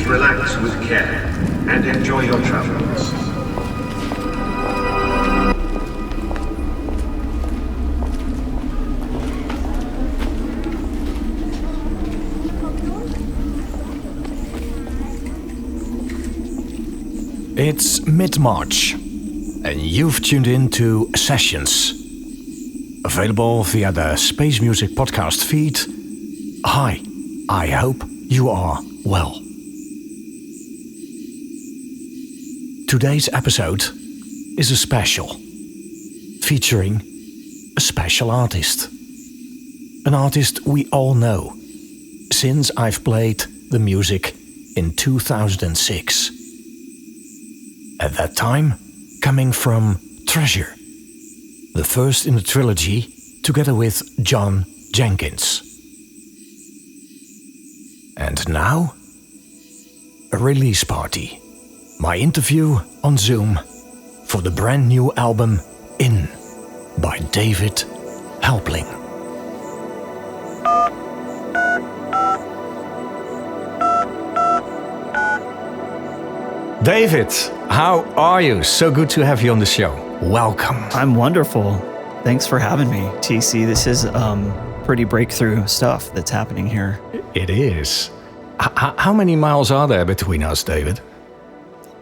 relax with care and enjoy your travels. It's mid-March, and you've tuned in to Sessions, available via the Space Music podcast feed. Hi, I hope you are well. Today's episode is a special, featuring a special artist. An artist we all know, since I've played the music in 2006. At that time, coming from Treasure, the first in the trilogy, together with Jon Jenkins. And now, a release party. My interview on Zoom for the brand new album In by David Helpling. David, how are you? So good to have you on the show. Welcome. I'm wonderful. Thanks for having me, TC. This is pretty breakthrough stuff that's happening here. It is. How many miles are there between us, David?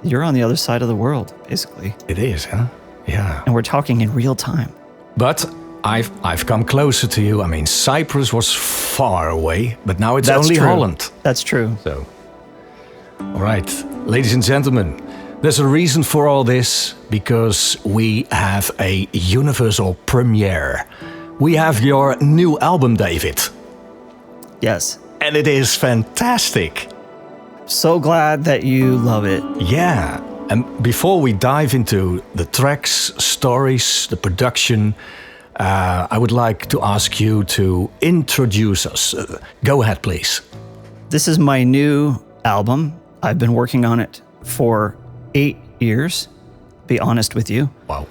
You're on the other side of the world, basically. It is, huh? Yeah. And we're talking in real time. But I've come closer to you. I mean, Cyprus was far away, but now it's only true. Holland. That's true. So, all right, ladies and gentlemen, there's a reason for all this, because we have a universal premiere. We have your new album, David. Yes. And it is fantastic. So glad that you love it. Yeah. And before we dive into the tracks, stories, the production, I would like to ask you to introduce us. Go ahead, please. This is my new album. I've been working on it for 8 years, be honest with you. Wow.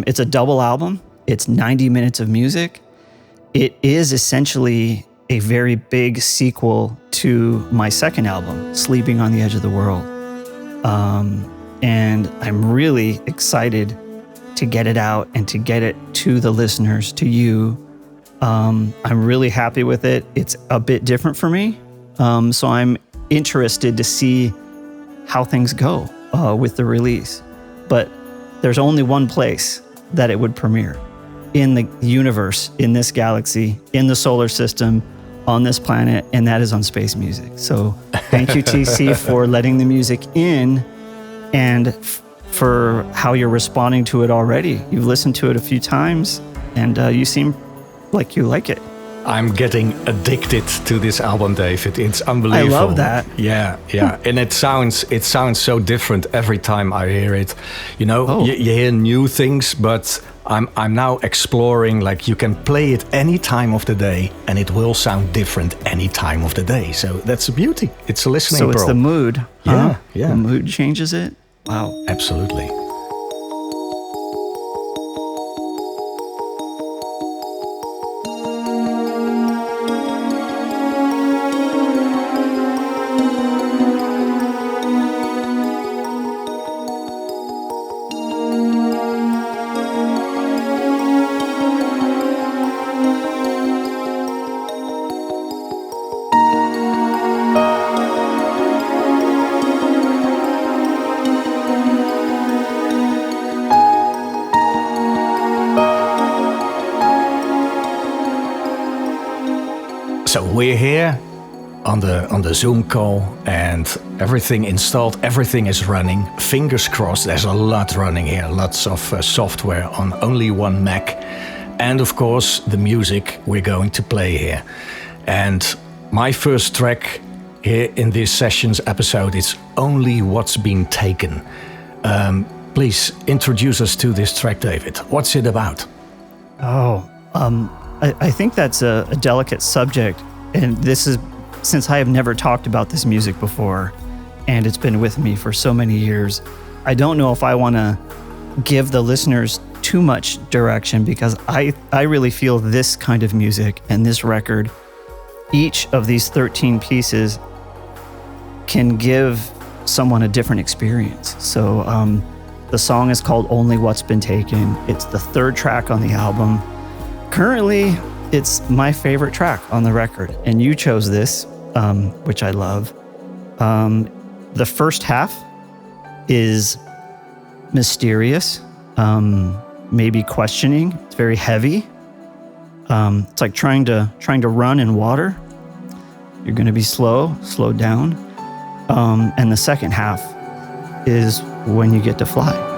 It's a double album. It's 90 minutes of music. It is essentially a very big sequel to my second album, Sleeping on the Edge of the World. And I'm really excited to get it out and to get it to the listeners, to you. I'm really happy with it. It's a bit different for me. So I'm interested to see how things go with the release. But there's only one place that it would premiere in the universe, in this galaxy, in the solar system, on this planet, and that is on Space Music. So thank you, TC, for letting the music in and for how you're responding to it already. You've listened to it a few times, and you seem like you like it. I'm getting addicted to this album, David. It's unbelievable. I love that. Yeah. And it sounds so different every time I hear it. You know, you hear new things, but I'm now exploring, like, you can play it any time of the day and it will sound different any time of the day. So that's the beauty. It's a listening So pro. it's the mood. Yeah. The mood changes it. Wow. Absolutely. So we're here on the Zoom call and everything installed, everything is running. Fingers crossed, there's a lot running here, lots of software on only one Mac. And of course, the music we're going to play here. And my first track here in this Sessions episode is Only What's Been Taken. Please introduce us to this track, David. What's it about? I think that's a delicate subject, and this is since I have never talked about this music before, and it's been with me for so many years. I don't know if I want to give the listeners too much direction, because I really feel this kind of music and this record, each of these 13 pieces can give someone a different experience. So the song is called Only What's Been Taken. It's the third track on the album. Currently, it's my favorite track on the record, and you chose this, which I love. The first half is mysterious, maybe questioning. It's very heavy. It's like trying to run in water. You're going to be slowed down. And the second half is when you get to fly.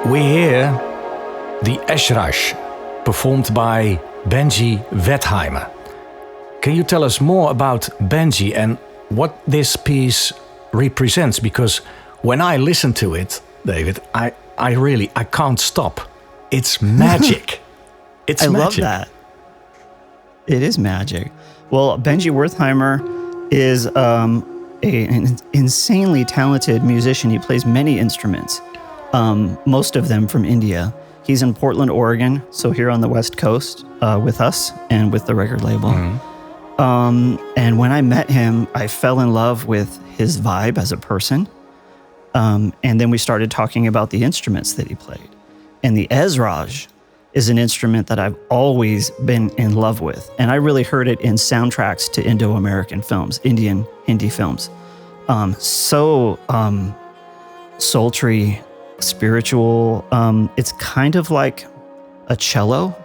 we hear the Eschrach, performed by Benji Wertheimer. Can you tell us more about Benji and what this piece represents? Because when I listen to it, David, I can't stop. It's magic. I love that. It is magic. Well, Benji Wertheimer is an insanely talented musician. He plays many instruments, most of them from India. He's in Portland, Oregon, so here on the West Coast with us and with the record label. And when I met him, I fell in love with his vibe as a person. And then we started talking about the instruments that he played. And the Ezraj is an instrument that I've always been in love with. And I really heard it in soundtracks to Indo-American films, Indian, Hindi films. So sultry, spiritual. It's kind of like a cello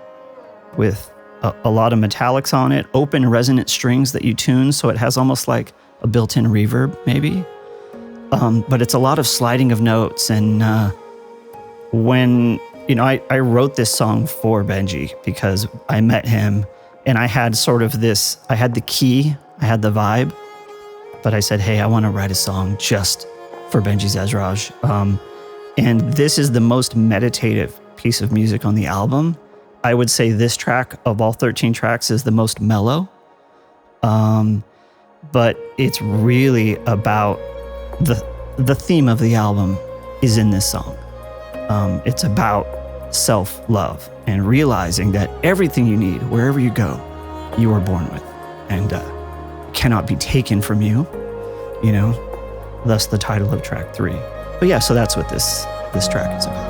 with a lot of metallics on it, open resonant strings that you tune, so it has almost like a built-in reverb, maybe. But it's a lot of sliding of notes. And when, I wrote this song for Benji because I met him and I had sort of this, I had the key, I had the vibe, but I said, hey, I want to write a song just for Benji's Ezraj. And this is the most meditative piece of music on the album. I would say this track of all 13 tracks is the most mellow. But it's really about the theme of the album is in this song. It's about self-love and realizing that everything you need, wherever you go, you are born with and cannot be taken from you, thus the title of track 3. But yeah, so that's what this track is about.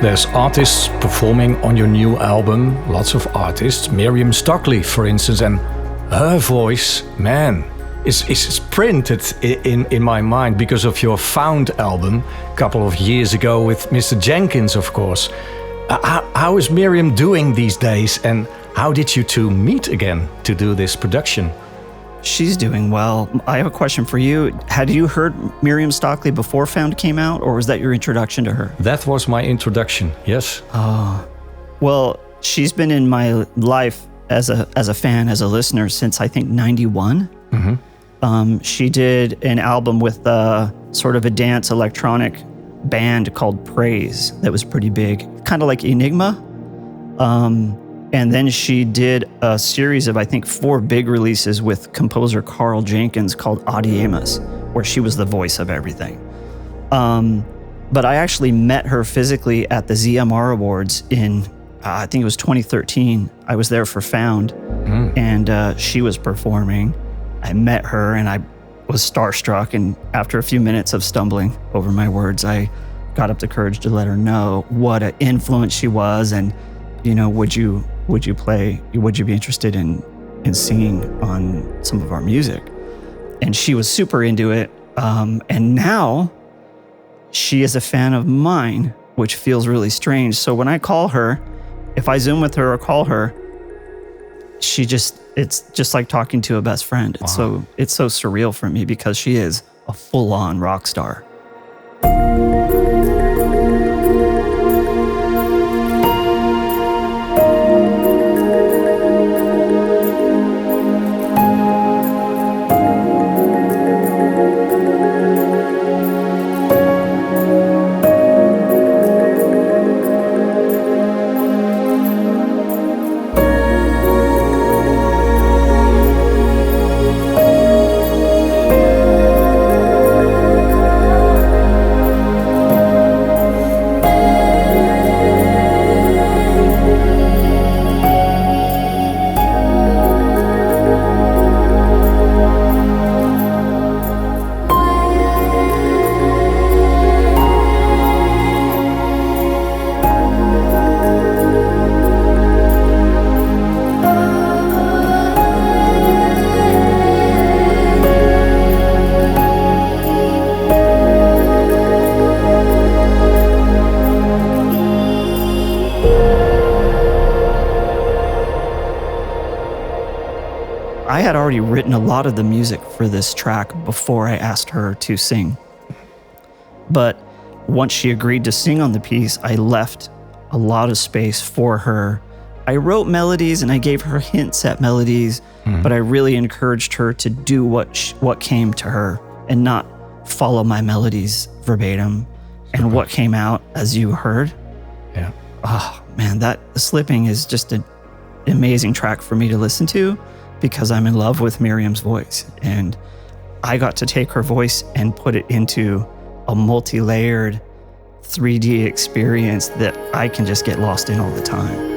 There's artists performing on your new album, lots of artists. Miriam Stockley, for instance, and her voice, man, is printed in my mind because of your Found album a couple of years ago with Mr. Jenkins, of course. How is Miriam doing these days, and how did you two meet again to do this production? She's doing well. I have a question for you. Had you heard Miriam Stockley before Found came out, or was that your introduction to her? That was my introduction, yes. Oh, well, she's been in my life as a fan, as a listener since I think 91. Mm-hmm. She did an album with sort of a dance electronic band called Praise that was pretty big, kind of like Enigma. And then she did a series of, I think, 4 big releases with composer Jon Jenkins called Adiemas, where she was the voice of everything. But I actually met her physically at the ZMR Awards in, I think it was 2013. I was there for Found, and she was performing. I met her, and I was starstruck. And after a few minutes of stumbling over my words, I got up the courage to let her know what an influence she was, and would you be interested in singing on some of our music? And she was super into it. And now she is a fan of mine, which feels really strange. So when I call her, if I Zoom with her or call her, it's just like talking to a best friend. It's so surreal for me because she is a full-on rock star. had already written a lot of the music for this track before I asked her to sing. But once she agreed to sing on the piece, I left a lot of space for her. I wrote melodies and I gave her hints at melodies, but I really encouraged her to do what came to her and not follow my melodies verbatim. And what came out, as you heard, oh man, that Slipping is just an amazing track for me to listen to because I'm in love with Miriam's voice. And I got to take her voice and put it into a multi-layered 3D experience that I can just get lost in all the time.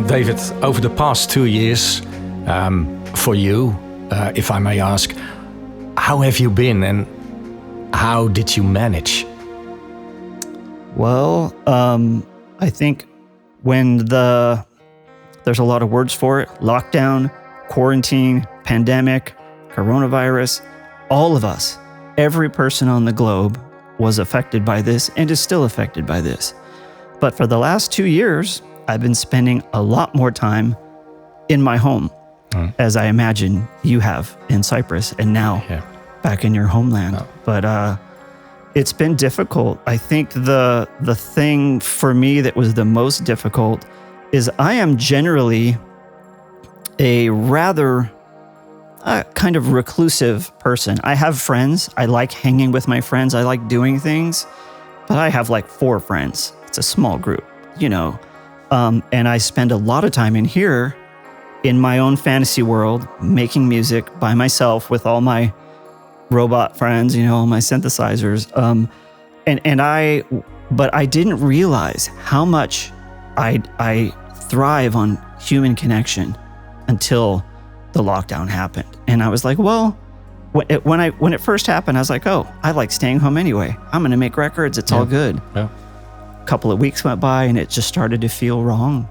David, over the past 2 years, for you, if I may ask, how have you been and how did you manage? Well, I think when there's a lot of words for it, lockdown, quarantine, pandemic, coronavirus, all of us, every person on the globe was affected by this and is still affected by this. But for the last 2 years, I've been spending a lot more time in my home, as I imagine you have in Cyprus and now back in your homeland. But it's been difficult. I think the thing for me that was the most difficult is I am generally a rather kind of reclusive person. I have friends. I like hanging with my friends. I like doing things. But I have like 4 friends. It's a small group, you know. And I spend a lot of time in here in my own fantasy world, making music by myself with all my robot friends, you know, all my synthesizers. But I didn't realize how much I thrive on human connection until the lockdown happened. And I was like, well, when it first happened, I was like, oh, I like staying home anyway. I'm going to make records. It's all good. Yeah. Couple of weeks went by and it just started to feel wrong,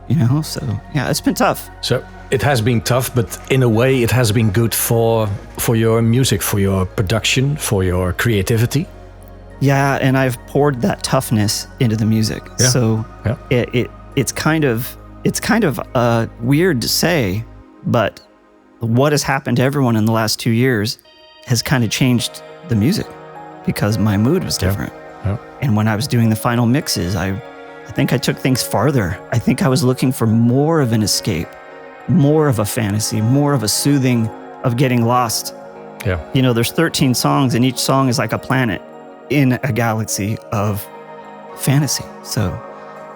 you know? So yeah, it's been tough. So it has been tough, but in a way it has been good for your music, for your production, for your creativity. Yeah, and I've poured that toughness into the music. Yeah. So it's kind of weird to say, but what has happened to everyone in the last 2 years has kind of changed the music because my mood was different. Yeah. And when I was doing the final mixes, I think I took things farther. I think I was looking for more of an escape, more of a fantasy, more of a soothing of getting lost Yeah. You know, there's 13 songs, and each song is like a planet in a galaxy of fantasy. So,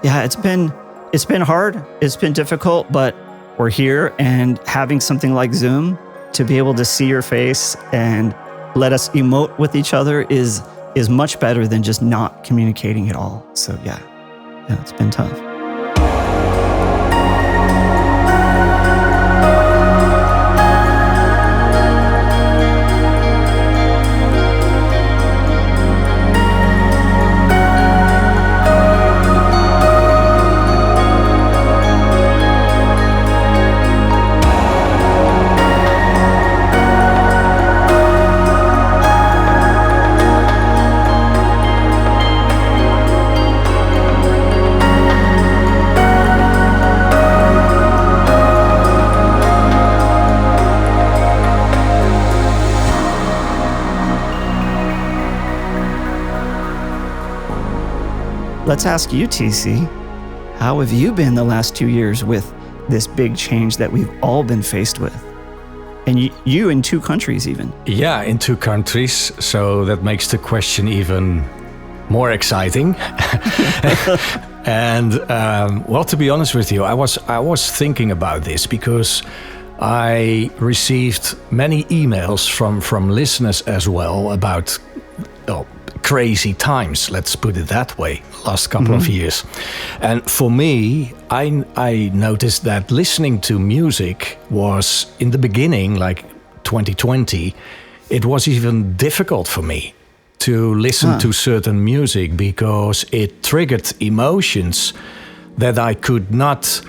yeah, it's been hard. It's been difficult, but we're here, and having something like Zoom to be able to see your face and let us emote with each other is much better than just not communicating at all. So, yeah, it's been tough. Let's ask you, TC, how have you been the last 2 years with this big change that we've all been faced with? And you in 2 countries even. Yeah, in 2 countries. So that makes the question even more exciting. And well, to be honest with you, I was thinking about this because I received many emails from listeners as well about crazy times, let's put it that way, last couple of years. And for me, I noticed that listening to music was, in the beginning, like 2020, it was even difficult for me to listen to certain music because it triggered emotions that I could not,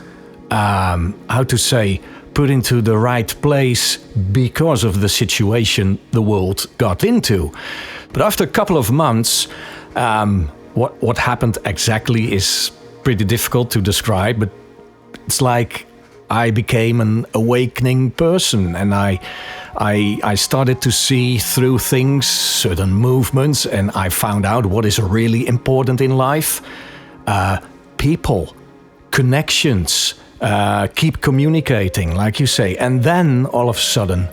put into the right place because of the situation the world got into. But after a couple of months, what happened exactly is pretty difficult to describe, but it's like I became an awakening person, and I started to see through things, certain movements, and I found out what is really important in life. People, connections, keep communicating, like you say. And then all of a sudden,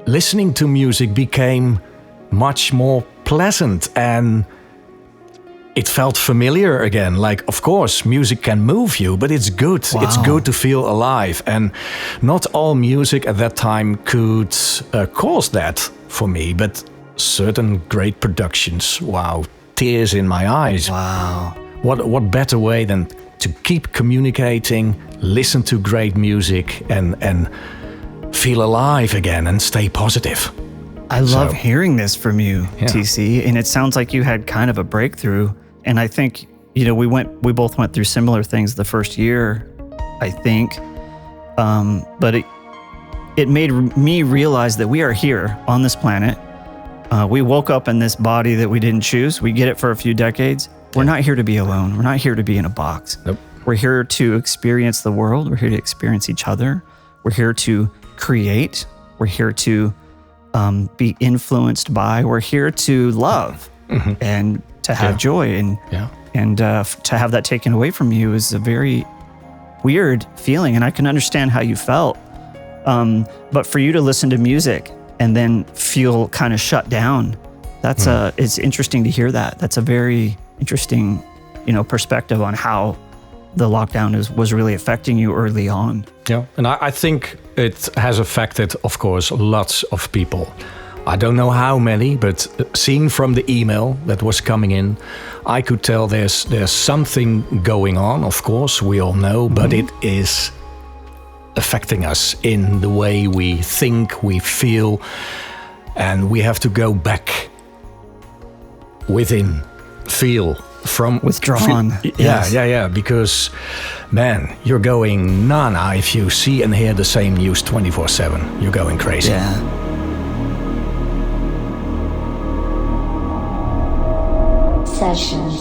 listening to music became much more pleasant, and it felt familiar again. Like, of course, music can move you, but it's good. Wow. It's good to feel alive. And not all music at that time could cause that for me, but certain great productions, wow, tears in my eyes. Wow. What better way than to keep communicating, listen to great music, and feel alive again and stay positive. I love hearing this from you, Yeah. TC, and it sounds like you had kind of a breakthrough. And I think, we both went through similar things the first year, I think. But it made me realize that we are here on this planet. We woke up in this body that we didn't choose. We get it for a few decades. We're not here to be alone. We're not here to be in a box. Nope. We're here to experience the world. We're here to experience each other. We're here to create. We're here to be influenced by. We're here to love and to have joy. And to have that taken away from you is a very weird feeling. And I can understand how you felt. But for you to listen to music and then feel kind of shut down, it's interesting to hear that. That's a very interesting, perspective on how the lockdown was really affecting you early on. Yeah, and I think it has affected, of course, lots of people. I don't know how many, but seeing from the email that was coming in, I could tell there's something going on, of course, we all know, but it is affecting us in the way we think, we feel, and we have to go back within, feel, from withdrawn. Yeah, because man, you're going nana if you see and hear the same news 24/7. You're going crazy. Yeah. Sessions.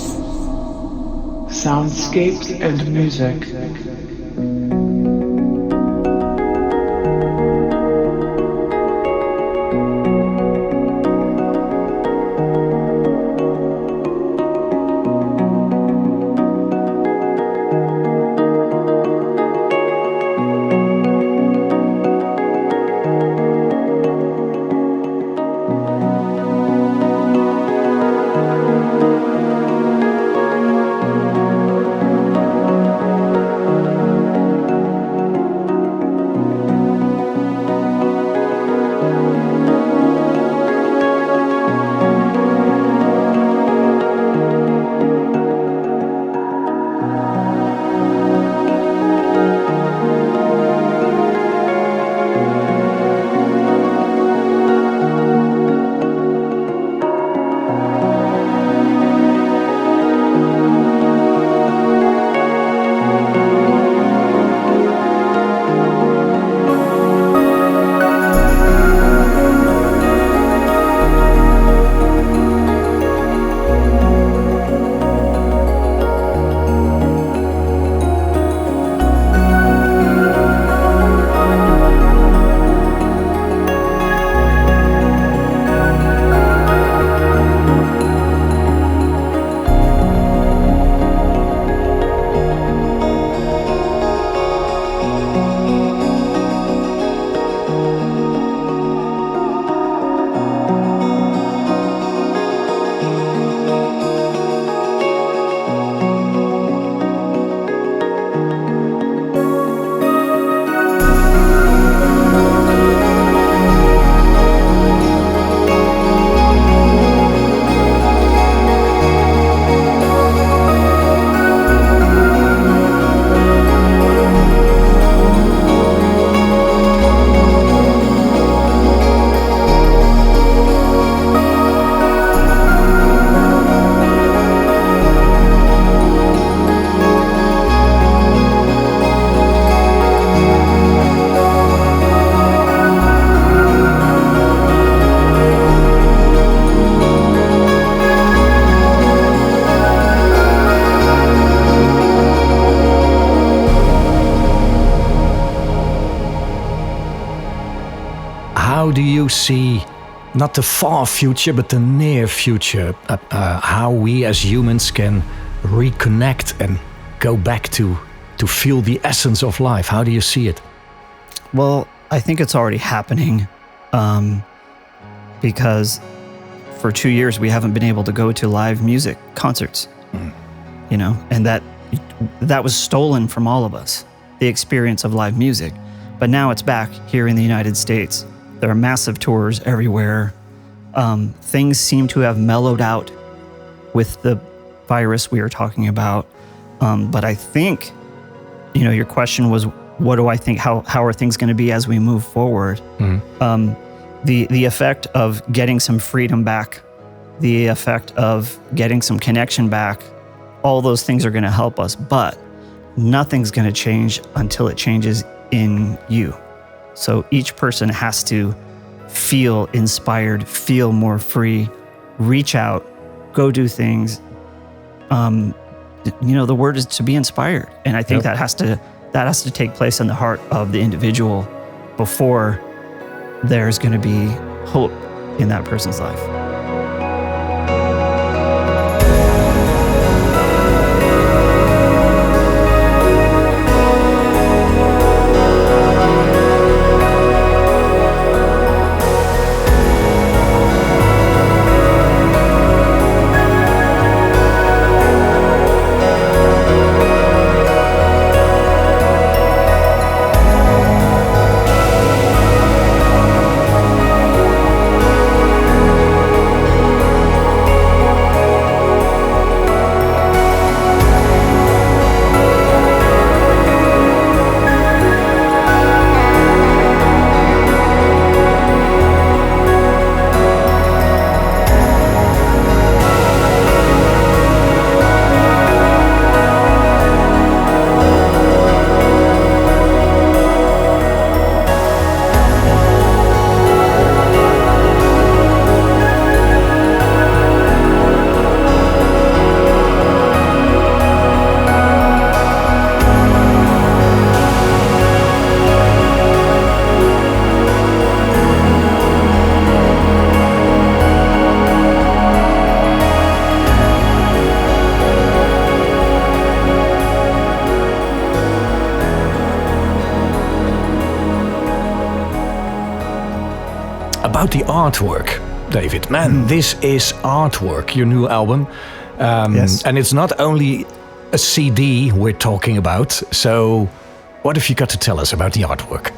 Soundscapes and music. you see not the far future, but the near future? How we as humans can reconnect and go back to feel the essence of life. How do you see it? Well, I think it's already happening because for 2 years we haven't been able to go to live music concerts, you know, and that was stolen from all of us, the experience of live music. But now it's back here in the United States. There are massive tours everywhere. Things seem to have mellowed out with the virus we are talking about. But I think, you know, your question was, what do I think? How are things going to be as we move forward? The effect of getting some freedom back, the effect of getting some connection back, all those things are going to help us. But nothing's going to change until it changes in you. So each person has to feel inspired, feel more free, reach out, go do things. You know, the word is to be inspired. And I think that has to take place in the heart of the individual before there's going to be hope in that person's life. About the artwork, David. Man, this is artwork, your new album. Yes. And it's not only a CD we're talking about. So what have you got to tell us about the artwork?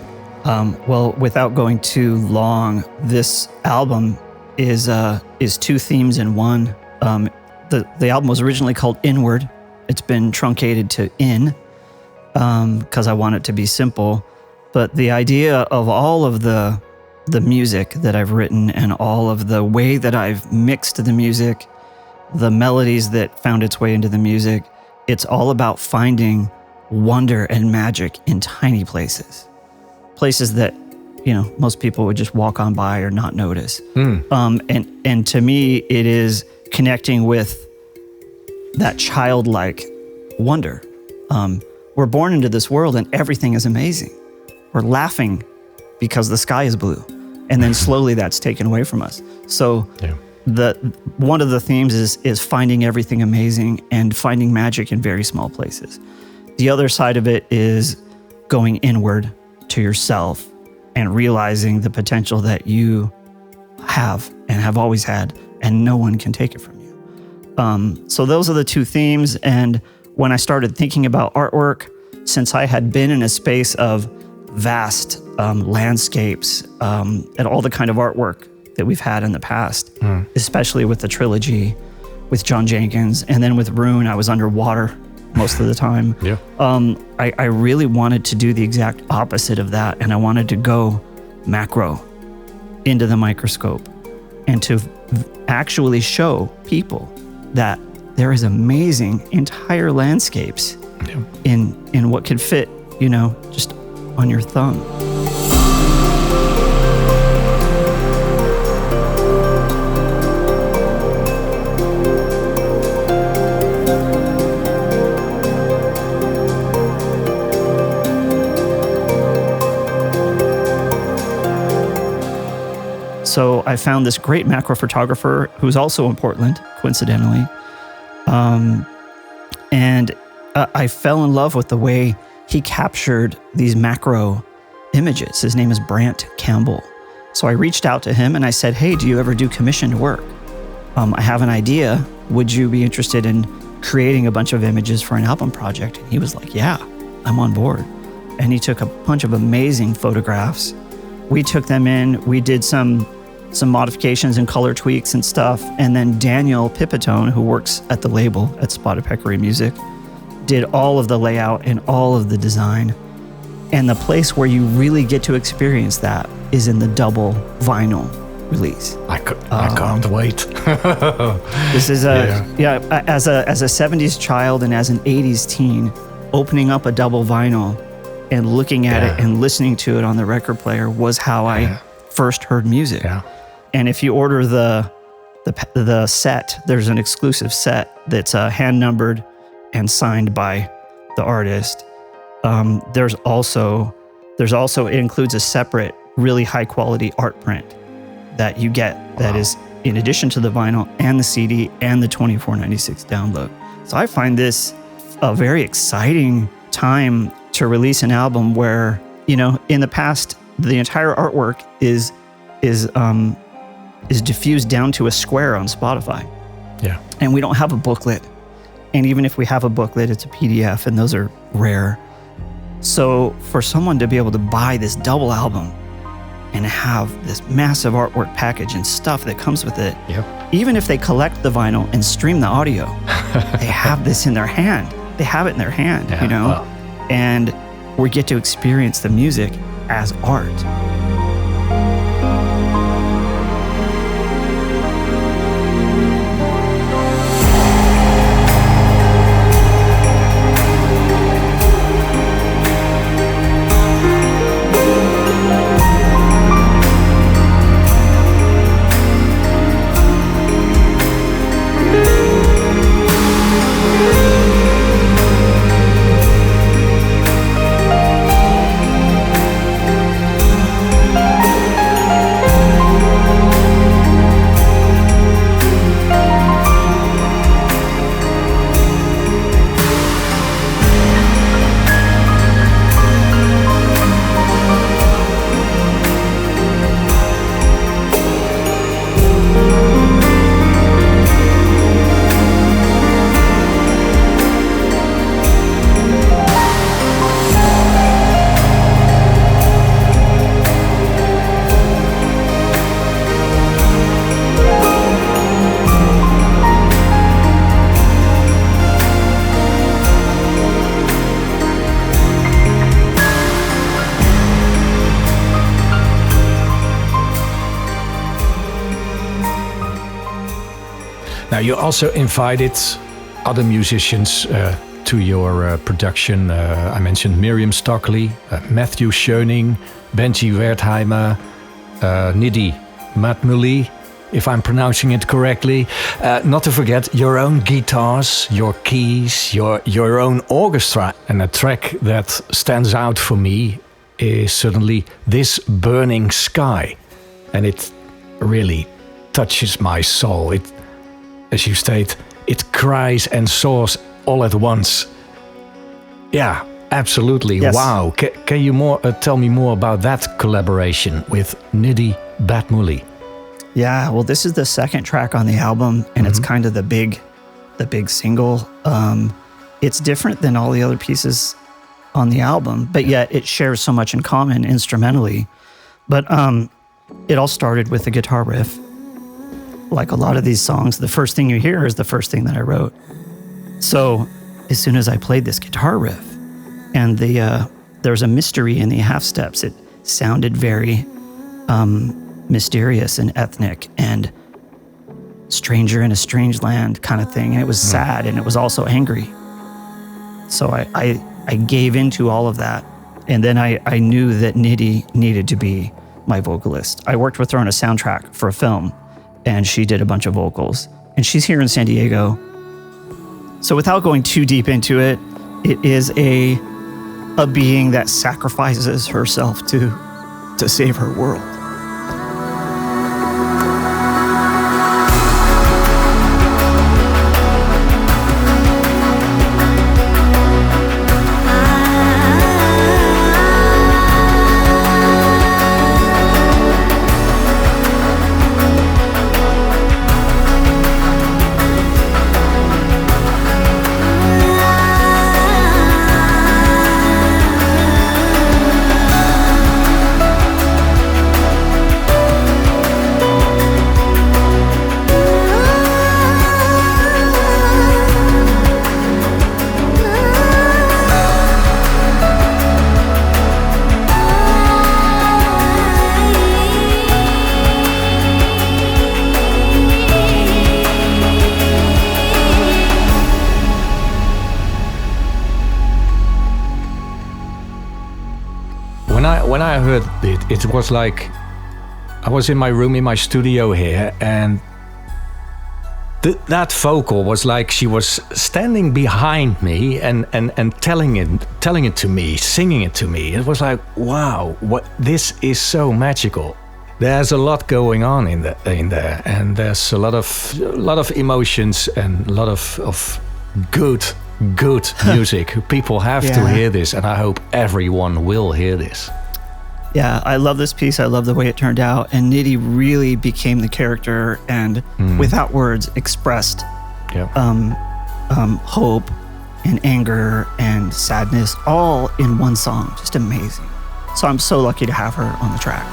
Well, without going too long, this album is 2 themes in one. The album was originally called Inward. It's been truncated to In because I want it to be simple. But the idea of all of the music that I've written and all of the way that I've mixed the music, the melodies that found its way into the music, it's all about finding wonder and magic in tiny places. Places that, you know, most people would just walk on by or not notice. And to me, it is connecting with that childlike wonder. We're born into this world and everything is amazing. We're laughing because the sky is blue. And then slowly that's taken away from us. So one of the themes is finding everything amazing and finding magic in very small places. The other side of it is going inward to yourself and realizing the potential that you have and have always had, and no one can take it from you. So those are the 2 themes. And when I started thinking about artwork, since I had been in a space of vast landscapes and all the kind of artwork that we've had in the past, especially with the trilogy, with Jon Jenkins, and then with RUNE, I was underwater most of the time. I really wanted to do the exact opposite of that, and I wanted to go macro into the microscope and to actually show people that there is amazing entire landscapes in what could fit, you know, just on your thumb. So I found this great macro photographer who's also in Portland, coincidentally. And I fell in love with the way he captured these macro images. His name is Brant Campbell. So I reached out to him and I said, hey, do you ever do commissioned work? I have an idea. Would you be interested in creating a bunch of images for an album project? And he was like, yeah, I'm on board. And he took a bunch of amazing photographs. We took them in, we did some modifications and color tweaks and stuff. And then Daniel Pipitone, who works at the label at Spotted Peccary Music, did all of the layout and all of the design. And the place where you really get to experience that is in the double vinyl release. I can't wait. This is as a 70s child and as an 80s teen, opening up a double vinyl and looking at it and listening to it on the record player was how I first heard music. Yeah. And if you order the set, there's an exclusive set that's hand numbered and signed by the artist. There's also it includes a separate, really high quality art print that you get that is in addition to the vinyl and the CD and the 2496 download. So I find this a very exciting time to release an album where, in the past, the entire artwork is diffused down to a square on Spotify. Yeah. And we don't have a booklet. And even if we have a booklet, it's a PDF, and those are rare. So for someone to be able to buy this double album and have this massive artwork package and stuff that comes with it, even if they collect the vinyl and stream the audio, they have this in their hand. They have it in their hand, and we get to experience the music as art. Now, you also invited other musicians to your production. I mentioned Miriam Stockley, Matthew Schoening, Benji Wertheimer, Nidhi Matmuli, if I'm pronouncing it correctly. Not to forget your own guitars, your keys, your own orchestra. And a track that stands out for me is certainly This Burning Sky. And it really touches my soul. It, as you state, it cries and soars all at once. Yeah, absolutely. Yes. Wow. Can you tell me more about that collaboration with Nidhi Batmuli? Yeah, well, this is the second track on the album, and it's kind of the big single. It's different than all the other pieces on the album, but yet it shares so much in common instrumentally. But it all started with the guitar riff. Like a lot of these songs, the first thing you hear is the first thing that I wrote. So as soon as I played this guitar riff, and there's a mystery in the half steps, it sounded very mysterious and ethnic and stranger in a strange land kind of thing. And it was sad, and it was also angry. So I gave into all of that. And then I knew that Nidhi needed to be my vocalist. I worked with her on a soundtrack for a film, and she did a bunch of vocals. And she's here in San Diego. So without going too deep into it, it is a being that sacrifices herself to save her world. when I heard it, it was like I was in my room in my studio here, and that vocal was like she was standing behind me and telling it to me, singing it to me. It was like, wow, this is so magical. There's a lot going on in there, and there's a lot of emotions and a lot of good music. People have to hear this, and I hope everyone will hear this. Yeah, I love this piece. I love the way it turned out. And Nitty really became the character and without words expressed hope and anger and sadness all in one song. Just amazing. So I'm so lucky to have her on the track.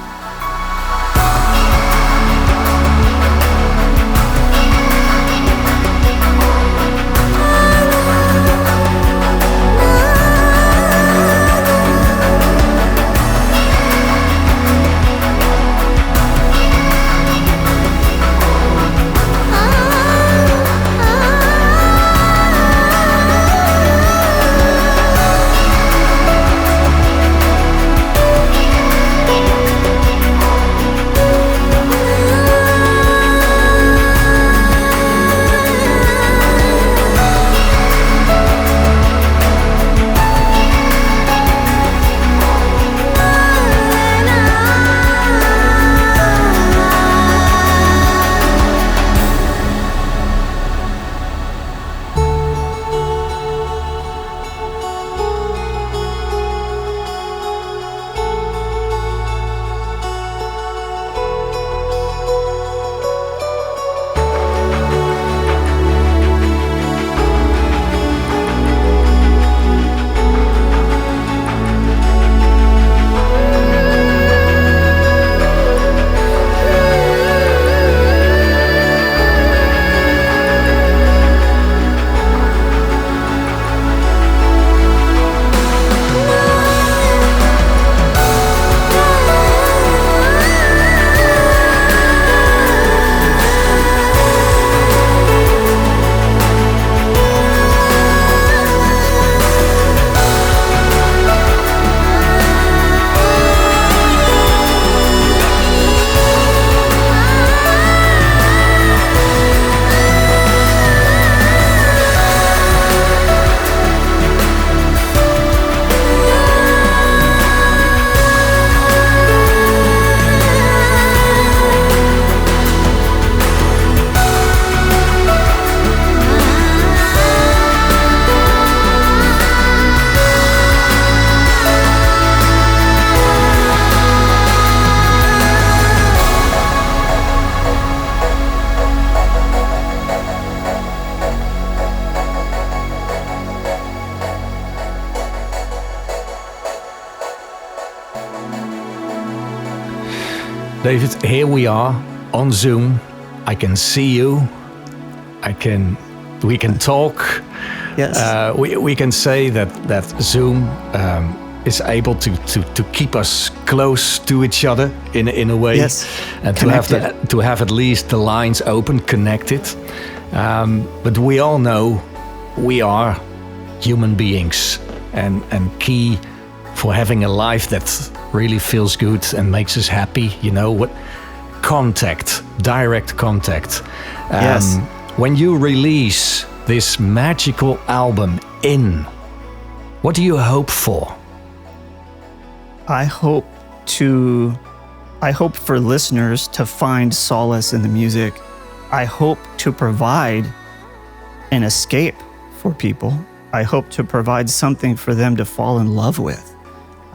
David, here we are on Zoom. I can see you. We can talk. Yes. We can say that Zoom is able to keep us close to each other in a way. Yes. And Connected. to have at least the lines open, connected. But we all know we are human beings, and key for having a life that really feels good and makes us happy. You know what? Contact, direct contact. Yes. When you release this magical album what do you hope for? I hope for listeners to find solace in the music. I hope to provide an escape for people. I hope to provide something for them to fall in love with.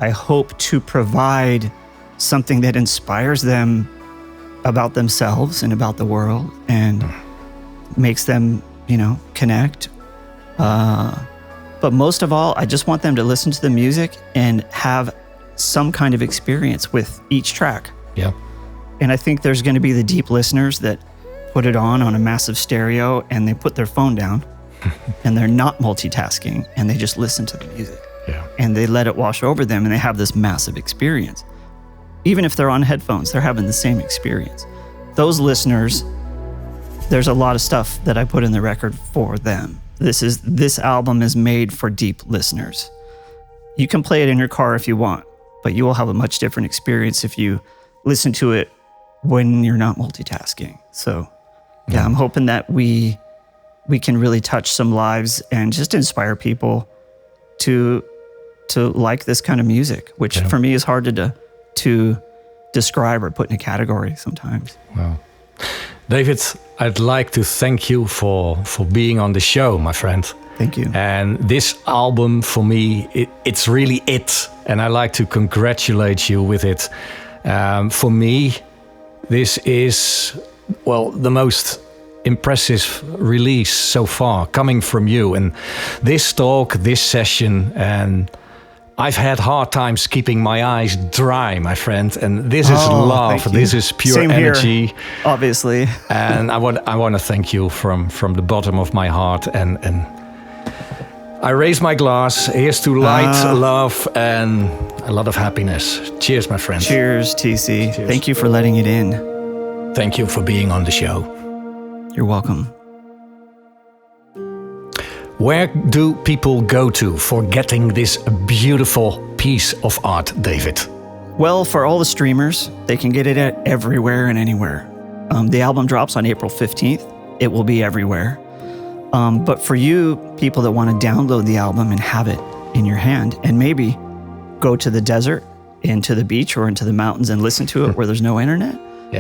I hope to provide something that inspires them about themselves and about the world and makes them, connect. But most of all, I just want them to listen to the music and have some kind of experience with each track. Yeah. And I think there's going to be the deep listeners that put it on a massive stereo and they put their phone down and they're not multitasking and they just listen to the music. Yeah. And they let it wash over them and they have this massive experience. Even if they're on headphones, they're having the same experience. Those listeners, there's a lot of stuff that I put in the record for them. This album is made for deep listeners. You can play it in your car if you want. but you will have a much different experience if you listen to it when you're not multitasking. So yeah, I'm hoping that we can really touch some lives and just inspire people to like this kind of music, which for me is hard to describe or put in a category sometimes. Wow. David, I'd like to thank you for being on the show, my friend. Thank you. And this album, for me, it's really it. And I like to congratulate you with it. For me, this is, well, the most impressive release so far coming from you. And this talk, this session, and I've had hard times keeping my eyes dry, my friend. And this is love. This is pure Same energy. Here, obviously. And I want to thank you from the bottom of my heart. And I raise my glass. Here's to light, love, and a lot of happiness. Cheers, my friend. Cheers, TC. Cheers. Thank you for letting it in. Thank you for being on the show. You're welcome. Where do people go to for getting this beautiful piece of art, David? Well, for all the streamers, they can get it at everywhere and anywhere. The album drops on April 15th. It will be everywhere. But for you people that want to download the album and have it in your hand and maybe go to the desert, into the beach or into the mountains and listen to it where there's no internet,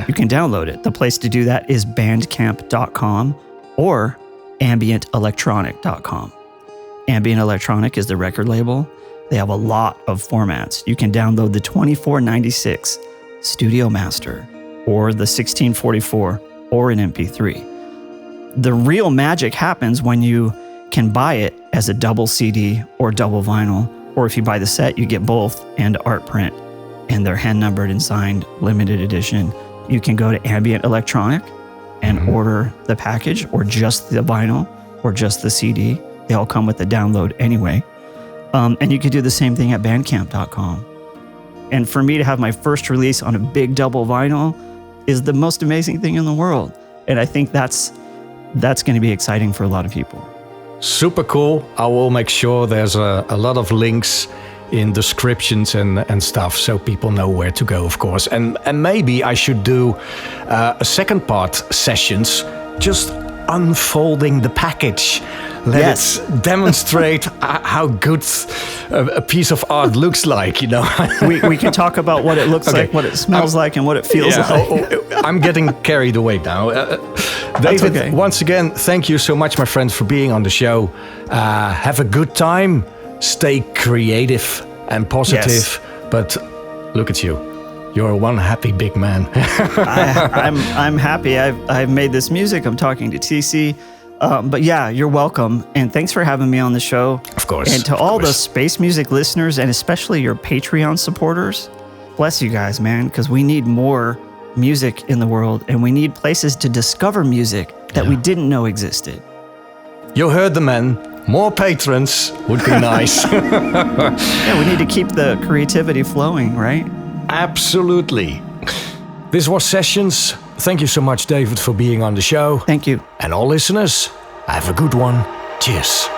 you can download it. The place to do that is bandcamp.com or ambientelectronic.com. Ambient Electronic is the record label. They have a lot of formats. You can download the 2496 Studio Master or the 1644 or an MP3. The real magic happens when you can buy it as a double CD or double vinyl, or if you buy the set, you get both and art print, and they're hand numbered and signed, limited edition. You can go to Ambient Electronic and order the package or just the vinyl or just the CD. They all come with the download anyway. And you can do the same thing at bandcamp.com. And for me to have my first release on a big double vinyl is the most amazing thing in the world. And I think that's going to be exciting for a lot of people. Super cool. I will make sure there's a lot of links in descriptions and stuff so people know where to go, of course. And maybe I should do a second part sessions just unfolding the package. Let it demonstrate how good a piece of art looks like, you know. we can talk about what it looks like, what it smells like, and what it feels like. I'm getting carried away now. David, once again, thank you so much, my friend, for being on the show. Have a good time. Stay creative and positive. But look at you. You're one happy big man. I'm happy. I've made this music. I'm talking to TC. But yeah, you're welcome. And thanks for having me on the show. Of course. And to all the space music listeners, and especially your Patreon supporters, bless you guys, man, because we need more music in the world, and we need places to discover music that we didn't know existed. You heard the man. More patrons would be nice. Yeah, we need to keep the creativity flowing, right? Absolutely. This was Sessions. Thank you so much, David, for being on the show. Thank you. And all listeners, have a good one. Cheers.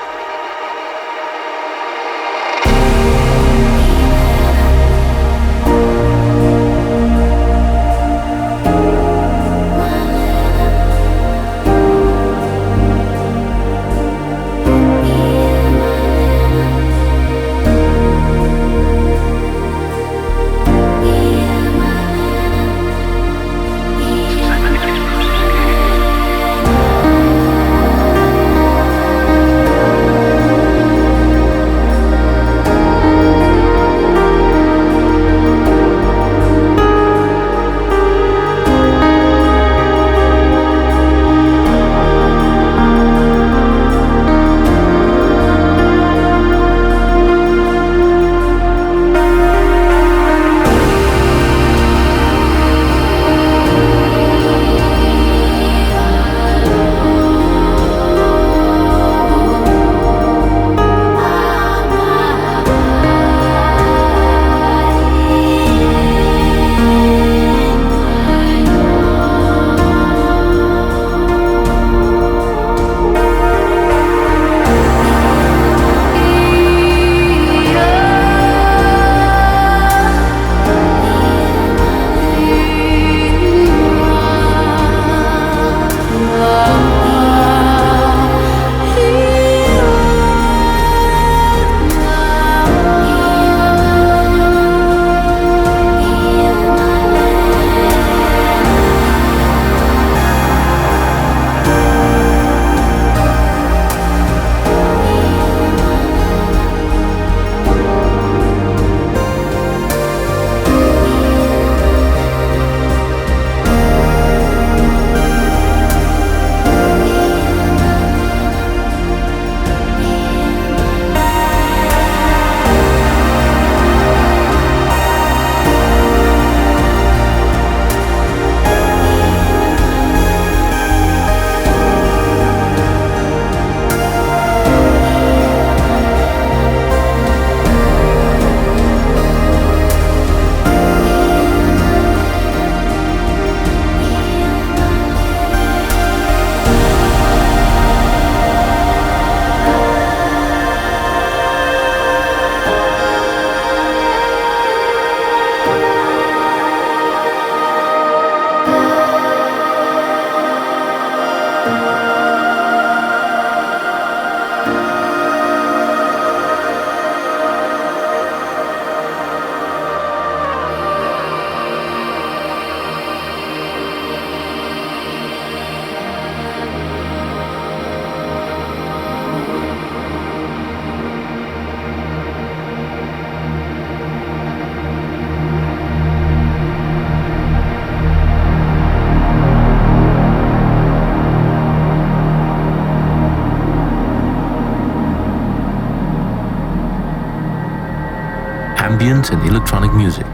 ambient and electronic music.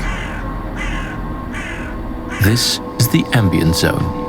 This is the Ambient Zone.